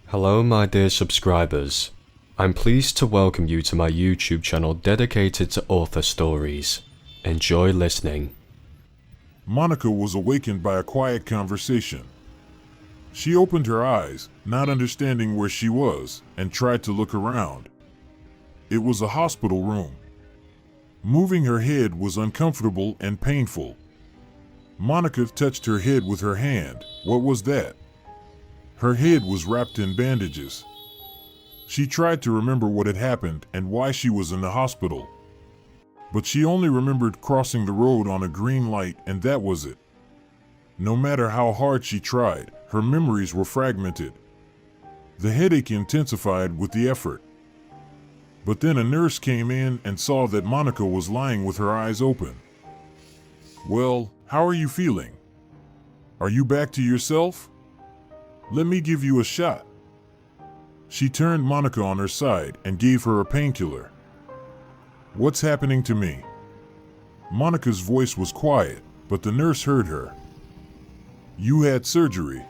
Hello my dear subscribers, I'm pleased to welcome you to my YouTube channel dedicated to author stories. Enjoy listening. Monica was awakened by a quiet conversation. She opened her eyes, not understanding where she was, and tried to look around. It was a hospital room. Moving her head was uncomfortable and painful. Monica touched her head with her hand. What was that? Her head was wrapped in bandages. She tried to remember what had happened and why she was in the hospital. But she only remembered crossing the road on a green light, and that was it. No matter how hard she tried, her memories were fragmented. The headache intensified with the effort. But then a nurse came in and saw that Monica was lying with her eyes open. "Well, how are you feeling? Are you back to yourself? Let me give you a shot." She turned Monica on her side and gave her a painkiller. "What's happening to me?" Monica's voice was quiet, but the nurse heard her. "You had surgery.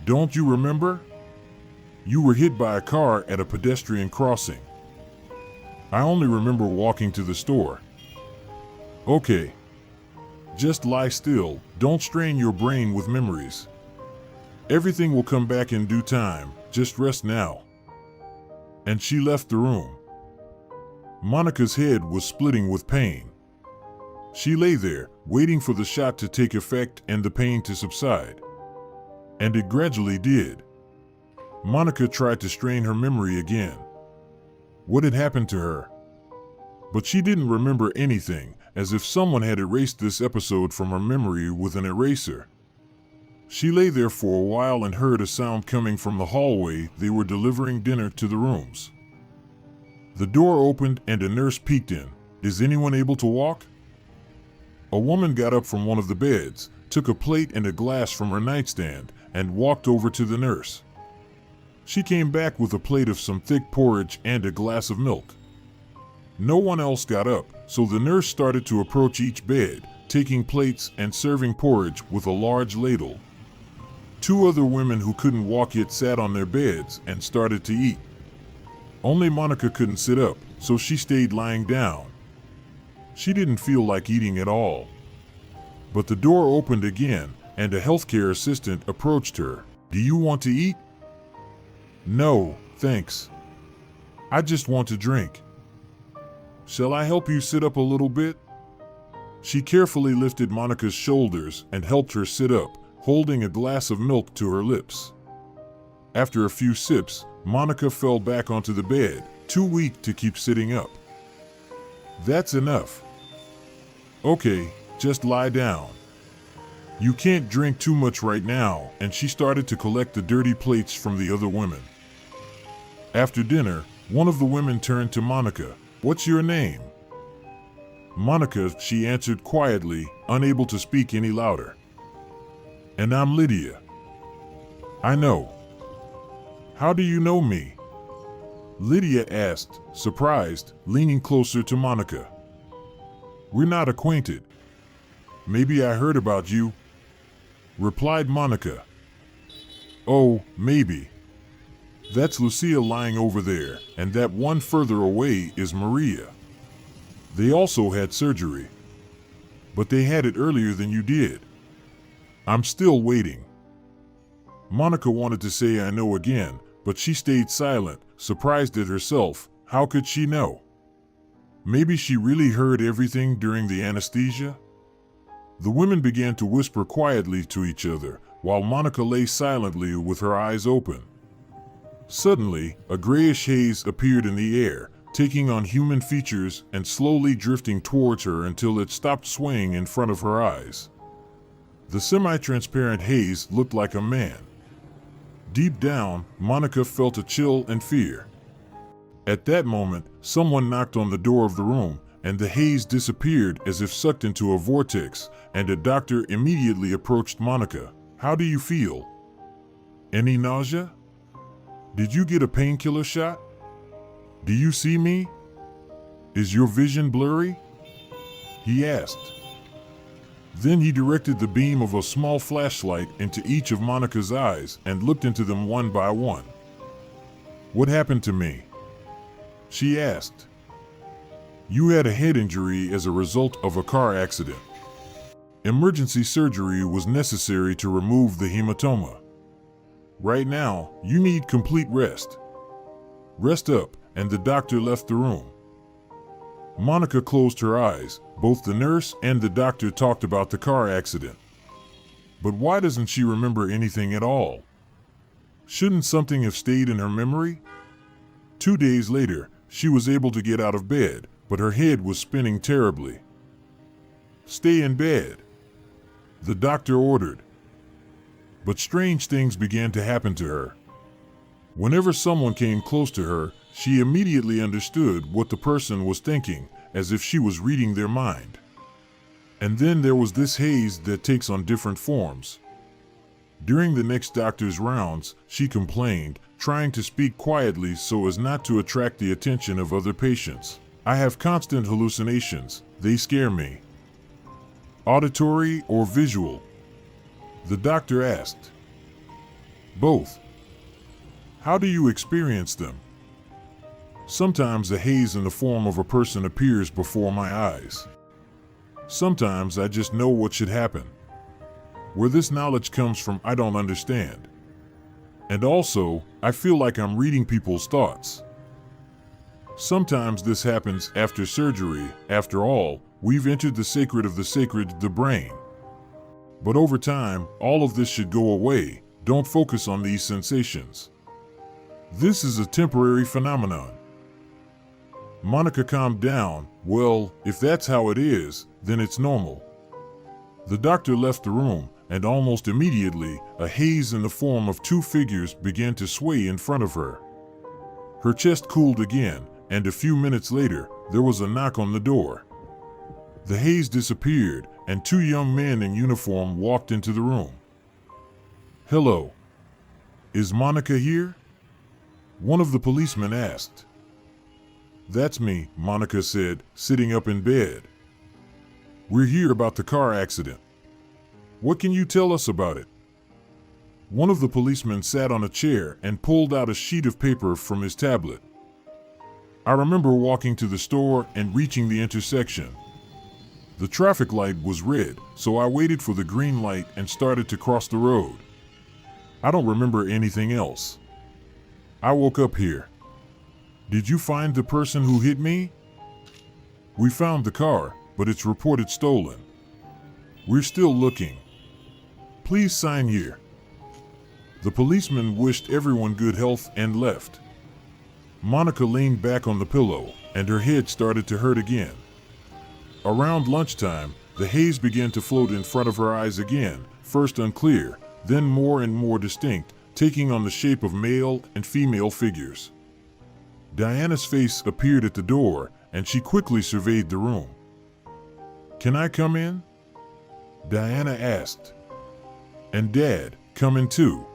Don't you remember? You were hit by a car at a pedestrian crossing." "I only remember walking to the store." "Okay. Just lie still, don't strain your brain with memories. Everything will come back in due time, just rest now." And she left the room. Monica's head was splitting with pain. She lay there, waiting for the shot to take effect and the pain to subside. And it gradually did. Monica tried to strain her memory again. What had happened to her? But she didn't remember anything, as if someone had erased this episode from her memory with an eraser. She lay there for a while and heard a sound coming from the hallway. They were delivering dinner to the rooms. The door opened and a nurse peeked in. "Is anyone able to walk?" A woman got up from one of the beds, took a plate and a glass from her nightstand, and walked over to the nurse. She came back with a plate of some thick porridge and a glass of milk. No one else got up, so the nurse started to approach each bed, taking plates and serving porridge with a large ladle. Two other women who couldn't walk yet sat on their beds and started to eat. Only Monica couldn't sit up, so she stayed lying down. She didn't feel like eating at all. But the door opened again, and a healthcare assistant approached her. "Do you want to eat?" "No, thanks. I just want to drink." "Shall I help you sit up a little bit?" She carefully lifted Monica's shoulders and helped her sit up, holding a glass of milk to her lips. After a few sips, Monica fell back onto the bed, too weak to keep sitting up. "That's enough. Okay, just lie down. You can't drink too much right now," and she started to collect the dirty plates from the other women. After dinner, one of the women turned to Monica. "What's your name?" "Monica," she answered quietly, unable to speak any louder. "And I'm Lydia." "I know. How do you know me?" Lydia asked, surprised, leaning closer to Monica. "We're not acquainted. Maybe I heard about you," replied Monica. "Oh, maybe. That's Lucia lying over there, and that one further away is Maria. They also had surgery. But they had it earlier than you did. I'm still waiting." Monica wanted to say "I know" again, but she stayed silent, surprised at herself. How could she know? Maybe she really heard everything during the anesthesia? The women began to whisper quietly to each other, while Monica lay silently with her eyes open. Suddenly, a grayish haze appeared in the air, taking on human features and slowly drifting towards her until it stopped swaying in front of her eyes. The semi-transparent haze looked like a man. Deep down, Monica felt a chill and fear. At that moment, someone knocked on the door of the room, and the haze disappeared as if sucked into a vortex, and a doctor immediately approached Monica. "How do you feel? Any nausea? Did you get a painkiller shot? Do you see me? Is your vision blurry?" he asked. Then he directed the beam of a small flashlight into each of Monica's eyes and looked into them one by one. "What happened to me?" she asked. "You had a head injury as a result of a car accident. Emergency surgery was necessary to remove the hematoma. Right now, you need complete rest. Rest up," and the doctor left the room. Monica closed her eyes. Both the nurse and the doctor talked about the car accident. But why doesn't she remember anything at all? Shouldn't something have stayed in her memory? 2 days later, she was able to get out of bed, but her head was spinning terribly. "Stay in bed," the doctor ordered. But strange things began to happen to her. Whenever someone came close to her, she immediately understood what the person was thinking, as if she was reading their mind. And then there was this haze that takes on different forms. During the next doctor's rounds, she complained, trying to speak quietly so as not to attract the attention of other patients. "I have constant hallucinations. They scare me." "Auditory or visual?" the doctor asked. "Both." "How do you experience them?" "Sometimes a haze in the form of a person appears before my eyes. Sometimes I just know what should happen. Where this knowledge comes from, I don't understand. And also, I feel like I'm reading people's thoughts. Sometimes this happens after surgery. After all, we've entered the sacred of the sacred, the brain. But over time, all of this should go away. Don't focus on these sensations. This is a temporary phenomenon." Monica calmed down. "Well, if that's how it is, then it's normal." The doctor left the room, and almost immediately, a haze in the form of 2 figures began to sway in front of her. Her chest cooled again, and a few minutes later, there was a knock on the door. The haze disappeared, and 2 young men in uniform walked into the room. "Hello. Is Monica here?" one of the policemen asked. "That's me," Monica said, sitting up in bed. "We're here about the car accident. What can you tell us about it?" One of the policemen sat on a chair and pulled out a sheet of paper from his tablet. "I remember walking to the store and reaching the intersection. The traffic light was red, so I waited for the green light and started to cross the road. I don't remember anything else. I woke up here. Did you find the person who hit me?" "We found the car, but it's reported stolen. We're still looking. Please sign here." The policeman wished everyone good health and left. Monica leaned back on the pillow, and her head started to hurt again. Around lunchtime, the haze began to float in front of her eyes again, first unclear, then more and more distinct, taking on the shape of male and female figures. Diana's face appeared at the door, and she quickly surveyed the room. "Can I come in?" Diana asked. "And Dad, come in too."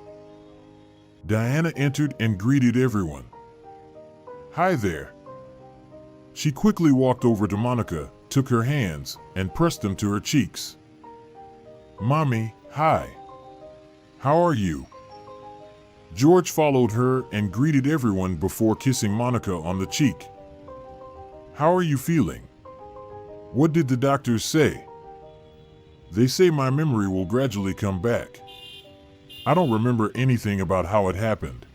Diana entered and greeted everyone. "Hi there." She quickly walked over to Monica, took her hands, and pressed them to her cheeks. "Mommy, hi. How are you?" George followed her and greeted everyone before kissing Monica on the cheek. "How are you feeling? What did the doctors say?" "They say my memory will gradually come back. I don't remember anything about how it happened."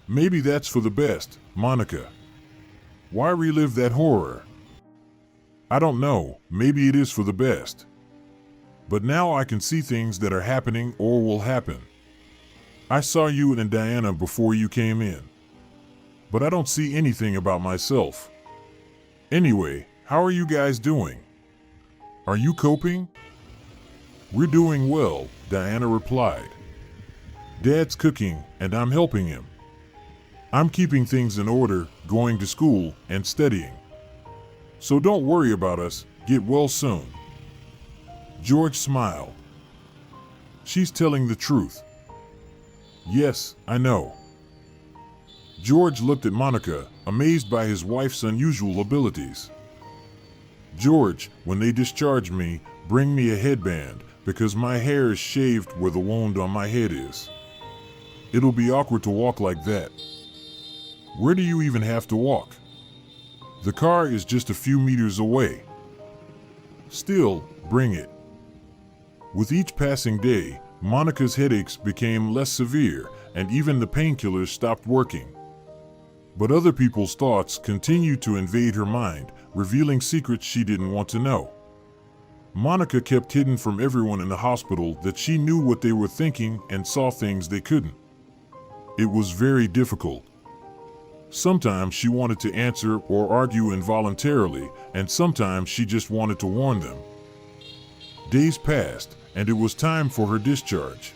"Maybe that's for the best, Monica. Why relive that horror?" "I don't know, maybe it is for the best. But now I can see things that are happening or will happen. I saw you and Diana before you came in. But I don't see anything about myself. Anyway, how are you guys doing? Are you coping?" "We're doing well," Diana replied. "Dad's cooking, and I'm helping him. I'm keeping things in order, going to school, and studying. So don't worry about us, get well soon." George smiled. "She's telling the truth." "Yes, I know." George looked at Monica, amazed by his wife's unusual abilities. "George, when they discharge me, bring me a headband because my hair is shaved where the wound on my head is. It'll be awkward to walk like that. Where do you even have to walk? The car is just a few meters away. Still, bring it. With each passing day, Monica's headaches became less severe and even the painkillers stopped working. But other people's thoughts continued to invade her mind, revealing secrets she didn't want to know. Monica kept hidden from everyone in the hospital that she knew what they were thinking and saw things they couldn't. It was very difficult. Sometimes she wanted to answer or argue involuntarily, and sometimes she just wanted to warn them. Days passed, and it was time for her discharge.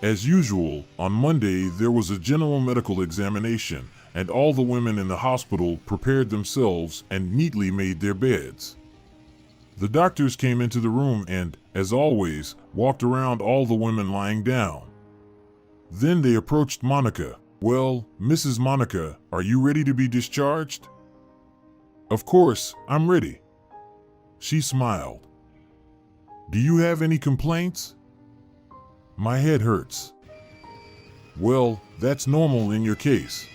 As usual, on Monday there was a general medical examination, and all the women in the hospital prepared themselves and neatly made their beds. The doctors came into the room and, as always, walked around all the women lying down. Then they approached Monica. "Well, Mrs. Monica, are you ready to be discharged?" "Of course, I'm ready." She smiled. "Do you have any complaints?" "My head hurts." "Well, that's normal in your case.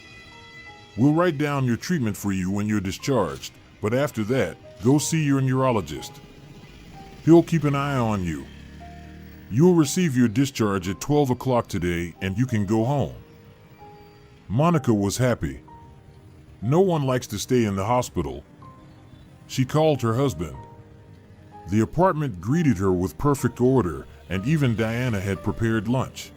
We'll write down your treatment for you when you're discharged, but after that, go see your neurologist. He'll keep an eye on you. You'll receive your discharge at 12 o'clock today and you can go home." Monica was happy. No one likes to stay in the hospital. She called her husband. The apartment greeted her with perfect order, and even Diana had prepared lunch.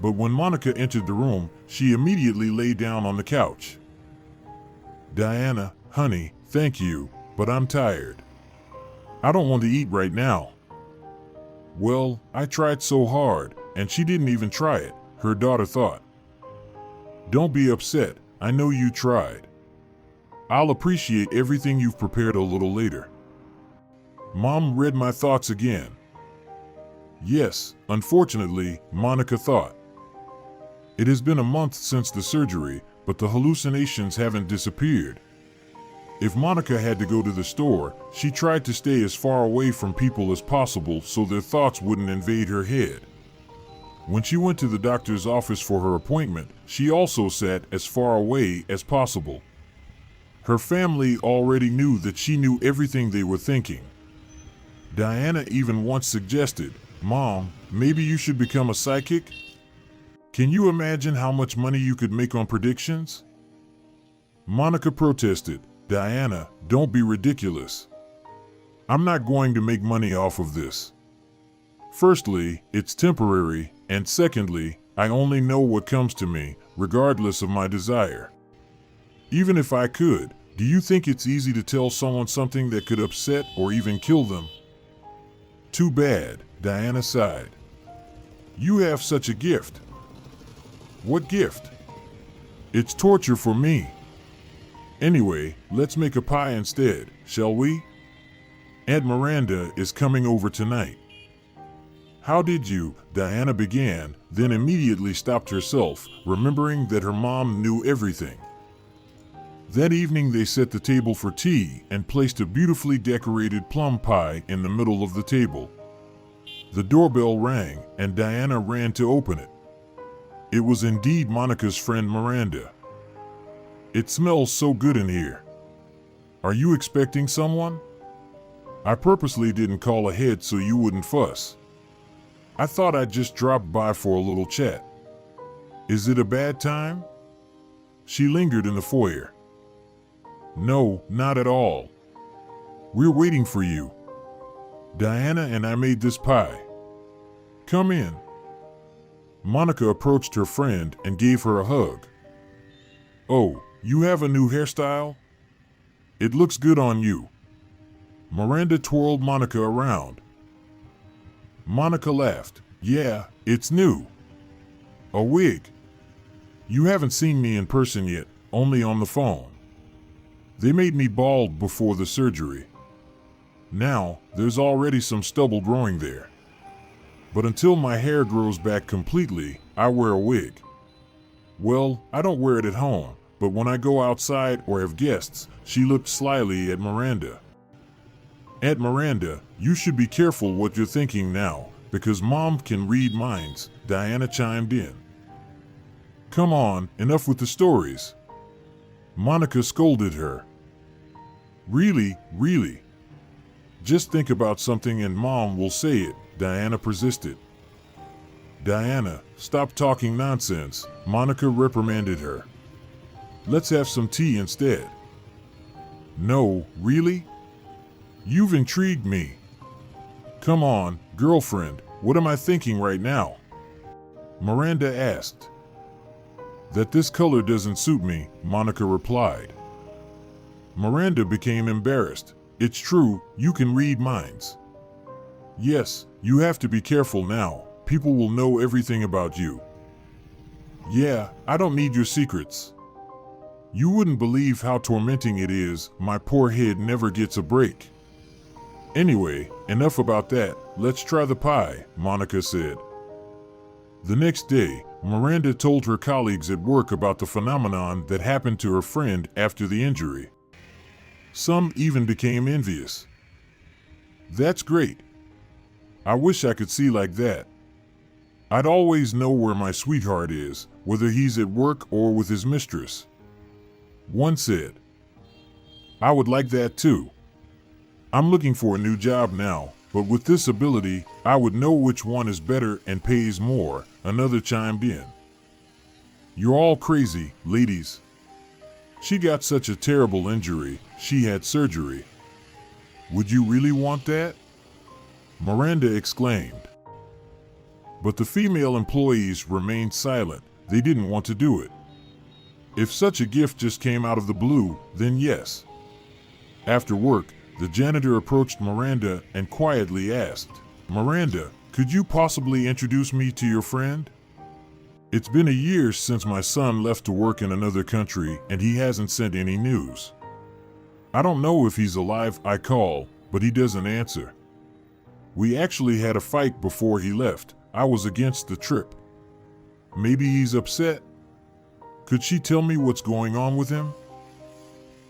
But when Monica entered the room, she immediately lay down on the couch. "Diana, honey, thank you, but I'm tired. I don't want to eat right now." "Well, I tried so hard, and she didn't even try it," her daughter thought. "Don't be upset, I know you tried. I'll appreciate everything you've prepared a little later." Mom read my thoughts again. Yes, unfortunately, Monica thought. It has been a month since the surgery, but the hallucinations haven't disappeared. If Monica had to go to the store, she tried to stay as far away from people as possible so their thoughts wouldn't invade her head. When she went to the doctor's office for her appointment, she also sat as far away as possible. Her family already knew that she knew everything they were thinking. Diana even once suggested, "Mom, maybe you should become a psychic? Can you imagine how much money you could make on predictions?" Monica protested, "Diana, don't be ridiculous. I'm not going to make money off of this. Firstly, it's temporary, and secondly, I only know what comes to me, regardless of my desire. Even if I could, do you think it's easy to tell someone something that could upset or even kill them?" "Too bad," Diana sighed. "You have such a gift." "What gift?" "It's torture for me. Anyway, let's make a pie instead, shall we? Aunt Miranda is coming over tonight." "How did you?" Diana began, then immediately stopped herself, remembering that her mom knew everything. That evening they set the table for tea and placed a beautifully decorated plum pie in the middle of the table. The doorbell rang and Diana ran to open it. It was indeed Monica's friend Miranda. "It smells so good in here. Are you expecting someone? I purposely didn't call ahead so you wouldn't fuss. I thought I'd just drop by for a little chat. Is it a bad time?" She lingered in the foyer. "No, not at all. We're waiting for you. Diana and I made this pie. Come in." Monica approached her friend and gave her a hug. "Oh, you have a new hairstyle? It looks good on you." Miranda twirled Monica around. Monica laughed. "Yeah, it's new. A wig. You haven't seen me in person yet, only on the phone. They made me bald before the surgery. Now, there's already some stubble growing there. But until my hair grows back completely, I wear a wig. Well, I don't wear it at home, but when I go outside or have guests," she looked slyly at Miranda. Aunt Miranda, you should be careful what you're thinking now, because Mom can read minds, Diana chimed in. Come on, enough with the stories. Monica scolded her. Really? Just think about something and Mom will say it, Diana persisted. Diana, stop talking nonsense, Monica reprimanded her. Let's have some tea instead. No, really? You've intrigued me. Come on, girlfriend, what am I thinking right now? Miranda asked. That this color doesn't suit me, Monica replied. Miranda became embarrassed. It's true, you can read minds. Yes, you have to be careful now. People will know everything about you. Yeah, I don't need your secrets. You wouldn't believe how tormenting it is. My poor head never gets a break. Anyway, enough about that. Let's try the pie, Monica said. The next day, Miranda told her colleagues at work about the phenomenon that happened to her friend after the injury. Some even became envious. That's great. I wish I could see like that. I'd always know where my sweetheart is, whether he's at work or with his mistress. One said, I would like that too. I'm looking for a new job now, but with this ability, I would know which one is better and pays more, another chimed in. You're all crazy, ladies. She got such a terrible injury, she had surgery. Would you really want that? Miranda exclaimed. But the female employees remained silent. They didn't want to do it. If such a gift just came out of the blue, then yes. After work, the janitor approached Miranda and quietly asked, Miranda, could you possibly introduce me to your friend? It's been a year since my son left to work in another country and he hasn't sent any news. I don't know if he's alive, I call, but he doesn't answer. We actually had a fight before he left. I was against the trip. Maybe he's upset? Could she tell me what's going on with him?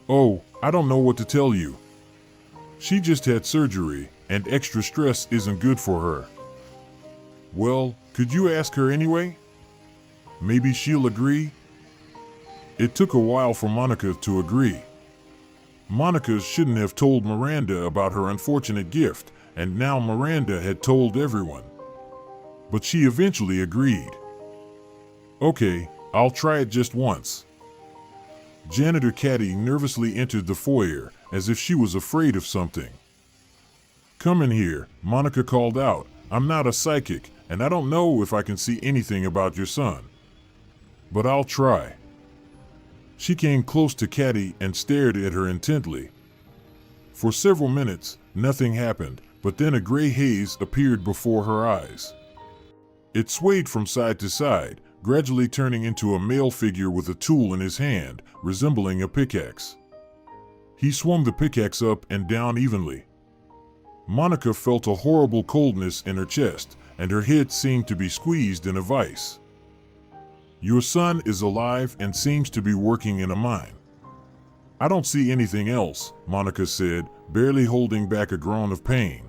Oh, I don't know what to tell you. She just had surgery, and extra stress isn't good for her. Well, could you ask her anyway? Maybe she'll agree? It took a while for Monica to agree. Monica shouldn't have told Miranda about her unfortunate gift, and now Miranda had told everyone. But she eventually agreed. Okay, I'll try it just once. Janitor Caddy nervously entered the foyer, as if she was afraid of something. Come in here, Monica called out. I'm not a psychic, and I don't know if I can see anything about your son. But I'll try. She came close to Caddy and stared at her intently. For several minutes, nothing happened, but then a gray haze appeared before her eyes. It swayed from side to side, gradually turning into a male figure with a tool in his hand, resembling a pickaxe. He swung the pickaxe up and down evenly. Monica felt a horrible coldness in her chest, and her head seemed to be squeezed in a vice. Your son is alive and seems to be working in a mine. I don't see anything else, Monica said, barely holding back a groan of pain.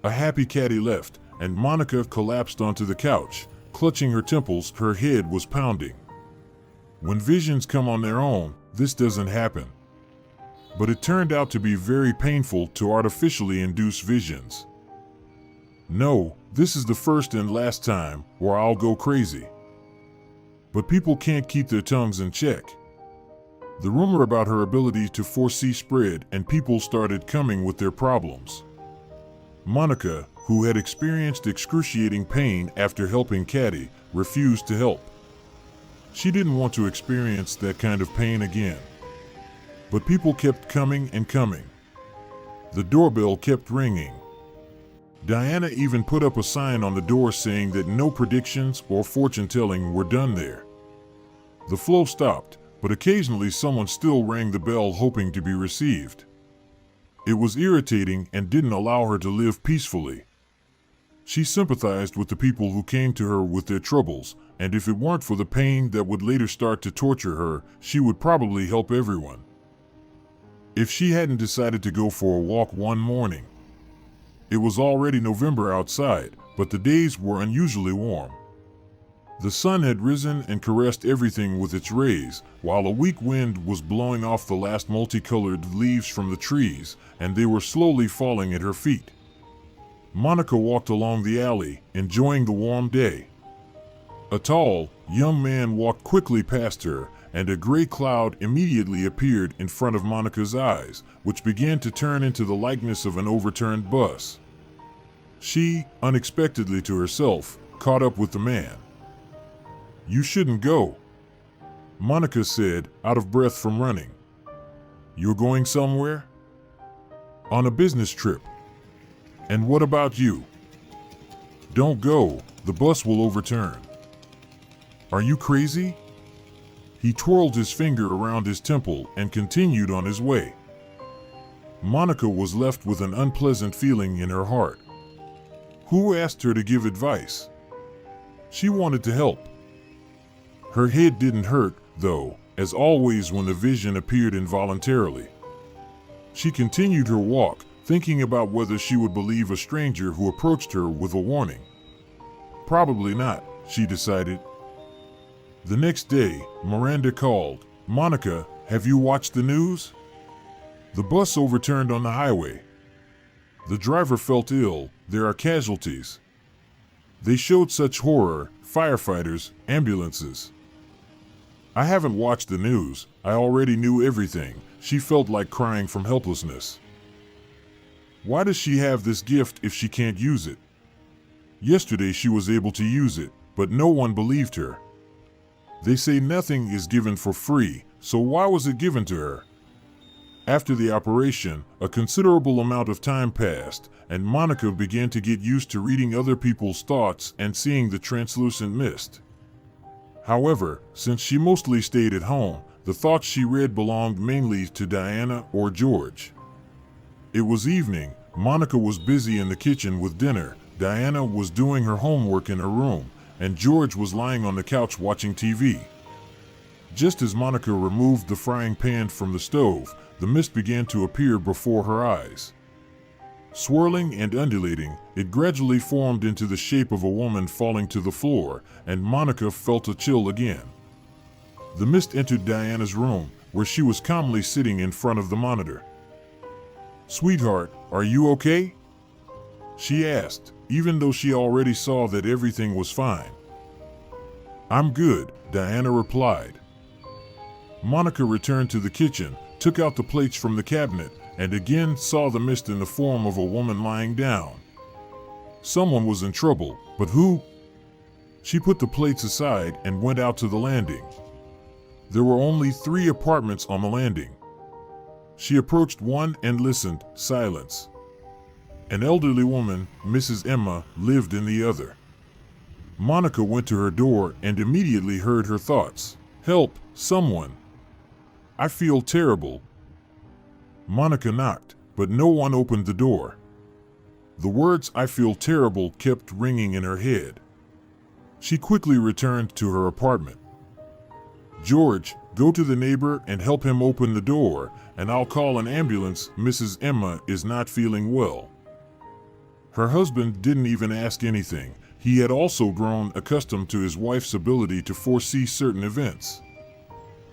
A happy Caddy left, and Monica collapsed onto the couch, clutching her temples. Her head was pounding. When visions come on their own, this doesn't happen. But it turned out to be very painful to artificially induce visions. No, this is the first and last time, or I'll go crazy. But people can't keep their tongues in check. The rumor about her ability to foresee spread, and people started coming with their problems. Monica, who had experienced excruciating pain after helping Caddy, refused to help. She didn't want to experience that kind of pain again. But people kept coming and coming. The doorbell kept ringing. Diana even put up a sign on the door saying that no predictions or fortune-telling were done there. The flow stopped, but occasionally someone still rang the bell hoping to be received. It was irritating and didn't allow her to live peacefully. She sympathized with the people who came to her with their troubles, and if it weren't for the pain that would later start to torture her, she would probably help everyone. if she hadn't decided to go for a walk one morning. It was already November outside, but the days were unusually warm. The sun had risen and caressed everything with its rays, while a weak wind was blowing off the last multicolored leaves from the trees, and they were slowly falling at her feet. Monica walked along the alley, enjoying the warm day. A tall, young man walked quickly past her, and a gray cloud immediately appeared in front of Monica's eyes, which began to turn into the likeness of an overturned bus. She, unexpectedly to herself, caught up with the man. "You shouldn't go," Monica said, out of breath from running. "You're going somewhere?" "On a business trip." "And what about you?" "Don't go, the bus will overturn." "Are you crazy?" He twirled his finger around his temple and continued on his way. Monica was left with an unpleasant feeling in her heart. Who asked her to give advice? She wanted to help. Her head didn't hurt, though, as always when the vision appeared involuntarily. She continued her walk, thinking about whether she would believe a stranger who approached her with a warning. Probably not, she decided. The next day, Miranda called. "Monica, have you watched the news? The bus overturned on the highway. The driver felt ill, there are casualties. They showed such horror, firefighters, ambulances." "I haven't watched the news, I already knew everything," she felt like crying from helplessness. Why does she have this gift if she can't use it? Yesterday she was able to use it, but no one believed her. They say nothing is given for free, so why was it given to her? After the operation, a considerable amount of time passed, and Monica began to get used to reading other people's thoughts and seeing the translucent mist. However, since she mostly stayed at home, the thoughts she read belonged mainly to Diana or George. It was evening, Monica was busy in the kitchen with dinner, Diana was doing her homework in her room, and George was lying on the couch watching TV. Just as Monica removed the frying pan from the stove, the mist began to appear before her eyes. Swirling and undulating, it gradually formed into the shape of a woman falling to the floor, and Monica felt a chill again. The mist entered Diana's room, where she was calmly sitting in front of the monitor. "Sweetheart, are you okay?" she asked, even though she already saw that everything was fine. "I'm good," Diana replied. Monica returned to the kitchen, took out the plates from the cabinet, and again saw the mist in the form of a woman lying down. Someone was in trouble, but who? She put the plates aside and went out to the landing. There were only 3 apartments on the landing. She approached one and listened, silence. An elderly woman, Mrs. Emma, lived in the other. Monica went to her door and immediately heard her thoughts. "Help, someone. I feel terrible." Monica knocked, but no one opened the door. The words "I feel terrible" kept ringing in her head. She quickly returned to her apartment. "George, go to the neighbor and help him open the door, and I'll call an ambulance. Mrs. Emma is not feeling well." Her husband didn't even ask anything. He had also grown accustomed to his wife's ability to foresee certain events.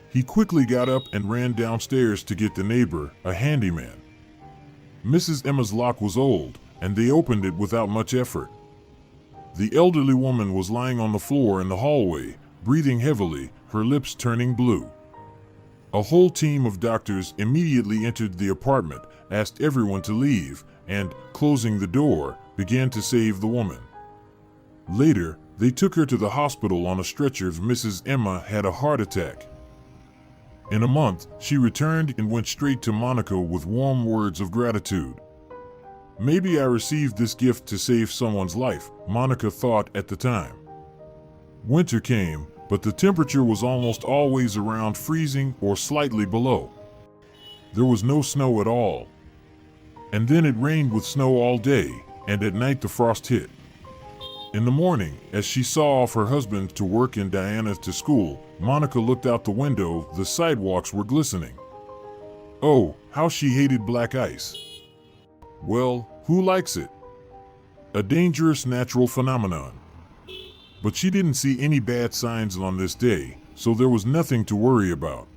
He quickly got up and ran downstairs to get the neighbor, a handyman. Mrs. Emma's lock was old, and they opened it without much effort. The elderly woman was lying on the floor in the hallway, breathing heavily, her lips turning blue. A whole team of doctors immediately entered the apartment, asked everyone to leave, and, closing the door, began to save the woman. Later, they took her to the hospital on a stretcher. Mrs. Emma had a heart attack. In a month, she returned and went straight to Monica with warm words of gratitude. "Maybe I received this gift to save someone's life," Monica thought at the time. Winter came, but the temperature was almost always around freezing or slightly below. There was no snow at all. And then it rained with snow all day, and at night the frost hit. In the morning, as she saw off her husband to work and Diana to school, Monica looked out the window. The sidewalks were glistening. Oh, how she hated black ice. Well, who likes it? A dangerous natural phenomenon. But she didn't see any bad signs on this day, so there was nothing to worry about.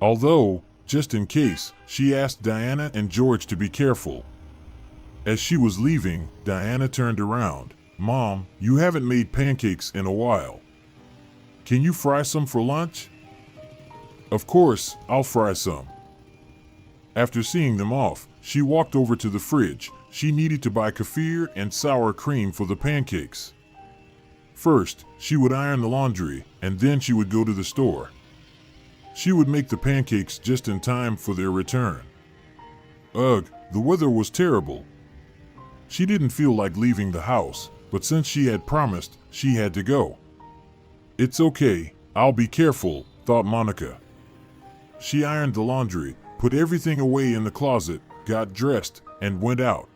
Although, just in case, she asked Diana and George to be careful. As she was leaving, Diana turned around. "Mom, you haven't made pancakes in a while. Can you fry some for lunch?" "Of course, I'll fry some." After seeing them off, she walked over to the fridge. She needed to buy kefir and sour cream for the pancakes. First, she would iron the laundry, and then she would go to the store. She would make the pancakes just in time for their return. Ugh, the weather was terrible. She didn't feel like leaving the house, but since she had promised, she had to go. "It's okay, I'll be careful," thought Monica. She ironed the laundry, put everything away in the closet, got dressed, and went out.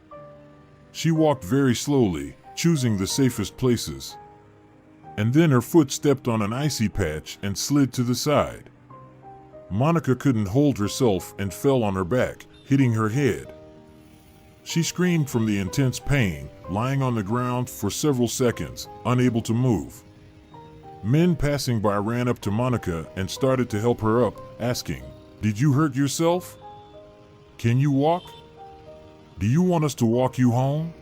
She walked very slowly, choosing the safest places. And then her foot stepped on an icy patch and slid to the side. Monica couldn't hold herself and fell on her back, hitting her head. She screamed from the intense pain, lying on the ground for several seconds, unable to move. Men passing by ran up to Monica and started to help her up, asking, "Did you hurt yourself? Can you walk? Do you want us to walk you home?"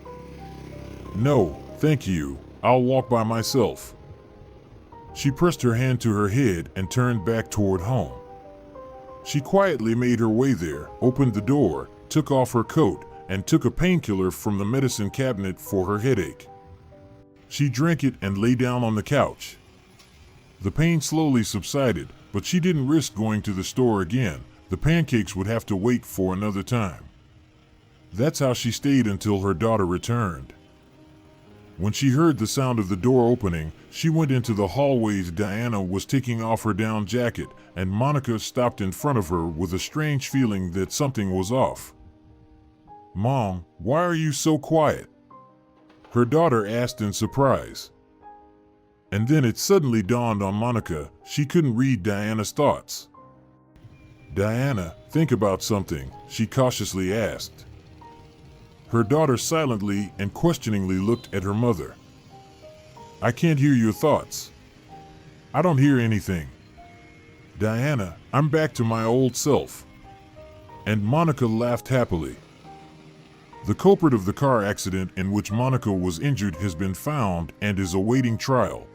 "No, thank you, I'll walk by myself." She pressed her hand to her head and turned back toward home. She quietly made her way there, opened the door, took off her coat, and took a painkiller from the medicine cabinet for her headache. She drank it and lay down on the couch. The pain slowly subsided, but she didn't risk going to the store again. The pancakes would have to wait for another time. That's how she stayed until her daughter returned. When she heard the sound of the door opening, she went into the hallways. Diana was taking off her down jacket, and Monica stopped in front of her with a strange feeling that something was off. "Mom, why are you so quiet?" her daughter asked in surprise. And then it suddenly dawned on Monica, she couldn't read Diana's thoughts. "Diana, think about something," she cautiously asked. Her daughter silently and questioningly looked at her mother. "I can't hear your thoughts." "I don't hear anything. Diana, I'm back to my old self." And Monica laughed happily. The culprit of the car accident in which Monica was injured has been found and is awaiting trial.